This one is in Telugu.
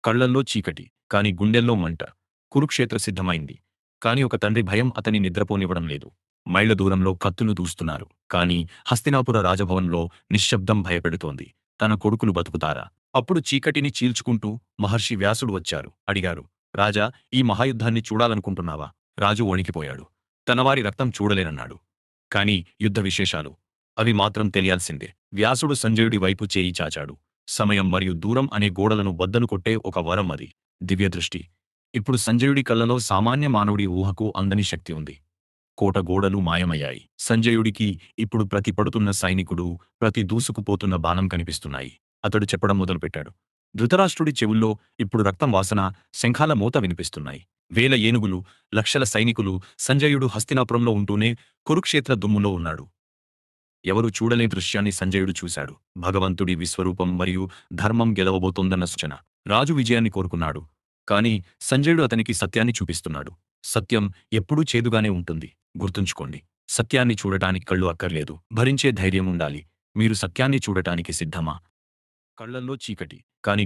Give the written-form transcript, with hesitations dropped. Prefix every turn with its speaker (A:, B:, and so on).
A: కళ్లల్లో చీకటి, కాని గుండెల్లో మంట. కురుక్షేత్ర సిద్ధమైంది. కాని ఒక తండ్రి భయం అతని నిద్రపోనివ్వడం లేదు. మైళ్ల దూరంలో కత్తులు దూస్తున్నారు. కాని హస్తినాపుర రాజభవన్లో నిశ్శబ్దం భయపెడుతోంది. తన కొడుకులు బతుకుతారా? అప్పుడు చీకటిని చీల్చుకుంటూ మహర్షి వ్యాసుడు వచ్చారు. అడిగారు, రాజా, ఈ మహాయుద్ధాన్ని చూడాలనుకుంటున్నావా? రాజు వణికిపోయాడు. తనవారి రక్తం చూడలేనన్నాడు. కాని యుద్ధ విశేషాలు అవి మాత్రం తెలియాల్సిందే. వ్యాసుడు సంజయుడి వైపు చేయి చాచాడు. సమయం మరియు దూరం అనే గోడలను బద్దలు కొట్టే ఒక వరం అది. దివ్యదృష్టి. ఇప్పుడు సంజయుడి కళ్ళలో సామాన్య మానవుడి ఊహకు అందని శక్తి ఉంది. కోట గోడలు మాయమయ్యాయి. సంజయుడికి ఇప్పుడు ప్రతి పడుతున్న సైనికుడు, ప్రతి దూసుకుపోతున్న బాణం కనిపిస్తున్నాయి. అతడు చెప్పడం మొదలుపెట్టాడు. ధృతరాష్ట్రుడి చెవుల్లో ఇప్పుడు రక్తం వాసన, శంఖాల మోత వినిపిస్తున్నాయి. వేల ఏనుగులు, లక్షల సైనికులు. సంజయుడు హస్తినాపురంలో ఉంటూనే కురుక్షేత్ర దుమ్ములో ఉన్నాడు. ఎవరు చూడలేని దృశ్యాన్ని సంజయుడు చూశాడు. భగవంతుడి విశ్వరూపం మరియు ధర్మం గెలవబోతోందన్న సూచన. రాజు విజయాన్ని కోరుకున్నాడు. కాని సంజయుడు అతనికి సత్యాన్ని చూపిస్తున్నాడు. సత్యం ఎప్పుడూ చేదుగానే ఉంటుంది. గుర్తుంచుకోండి. సత్యాన్ని చూడటానికి కళ్ళు అక్కర్లేదు, భరించే ధైర్యం ఉండాలి. మీరు సత్యాన్ని చూడటానికి సిద్ధమా? కళ్లల్లో చీకటి, కాని